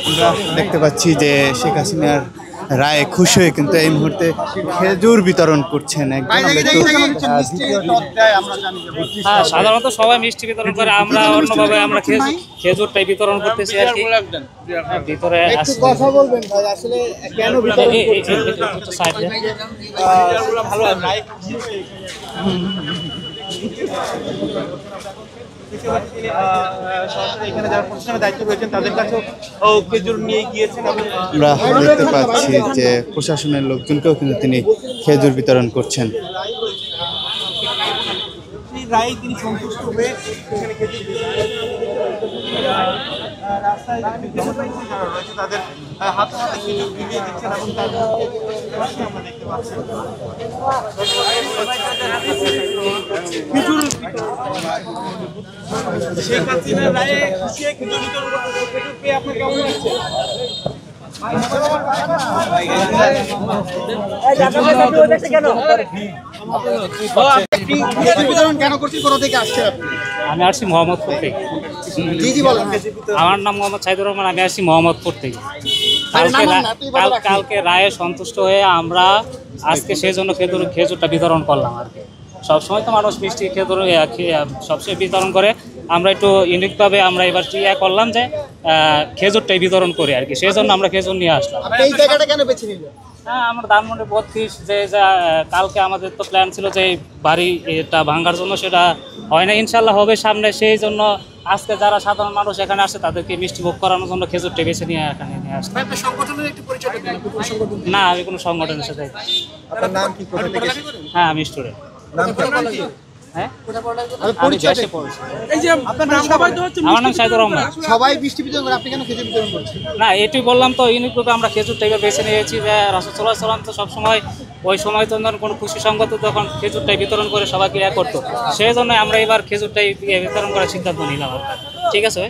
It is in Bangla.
আমরা দেখতে পাচ্ছি যে শেখ হাসিনার রায়ে খুশি হয়ে কিন্তু এই মুহূর্তে খেজুর বিতরণ করছেন একজন। হ্যাঁ, সাধারণত সবাই মিষ্টি বিতরণ করে, আমরা অন্যভাবে আমরা খেজুরটাই বিতরণ করতেছি আর কি। ভিতরে কথা বলবেন ভাই, আসলে কেন বিতরণ করছেন? ভালো এখানে যারা প্রশাসনের দায়িত্ব রয়েছেন তাদের কাছেও খেজুর নিয়ে গিয়েছেন। আমরা দেখতে পাচ্ছি যে প্রশাসনের লোকজনকেও কিন্তু তিনি খেজুর বিতরণ করছেন। রায় তিনি সন্তুষ্ট হয়ে এখানে খেজুর রাস্তায় যারা রয়েছে তাদের হাতে হাতে খেজুর বিলিয়ে দিচ্ছেন এবং তার আমরা দেখতে পাচ্ছি খেজুর শেখ হাসিনার রায়ে খুশি হয়ে খেজুর বিতরণ করতে, খেজুর পেয়ে আপনার কেমন লাগছে? আমি আসছি মোহাম্মদপুর থেকে। আমার নাম মোহাম্মদ সাইদুর রহমান, আমি আসছি মোহাম্মদপুর থেকে। কালকে রায়ে সন্তুষ্ট হয়ে আমরা আজকে সেই জন্য খেজুরটা বিতরণ করলাম আর কি। সবসময় তো মানুষ মিষ্টি খেজুর সবসময় বিতরণ করে, আমরা একটু ইউনিকভাবে আমরা এবার করলাম যে খেজুরটাই বিতরণ করি আর কি, সেই জন্য আমরা খেজুর নিয়ে আসলাম। এই জায়গাটা কেন বেছে নিলেন? হ্যাঁ, আমরা ধানমন্ডি 32 যে কালকে আমাদের তো প্ল্যান ছিল যে বাড়ি এটা ভাঙার জন্য, সেটা হয় না, ইনশাল্লাহ হবে সামনে। সেই জন্য আজকে যারা সাধারণ মানুষ এখানে আসছে তাদেরকে মিষ্টি ভোগ করানোর জন্য খেজুরটা বেছে নিয়ে এখানে নিয়ে আসছে। না, আমি কোনো সংগঠনের সাথে। আপনার নাম কি? কোথা থেকে? হ্যাঁ, আমি স্টুডেন্ট। হ্যাঁ, আমার নাম সাইদুর রহমান। সবাই মিষ্টি বিতরণ করে, আপনি কেন খেজুর বিতরণ করছেন? না, এটুই বললাম তো, ইউনিকভাবে আমরা খেজুরটা এবার বেছে নিয়েছি যে রাসূল সাল্লাল্লাহু আলাইহি ওয়াসাল্লাম তো সবসময় ওই সময় তো কোনো খুশি সংগত তখন খেজুরটাই বিতরণ করে সবাইকে করতো, সেই জন্য আমরা এবার খেজুরটাই বিতরণ করার সিদ্ধান্ত নিলাম। ঠিক আছে।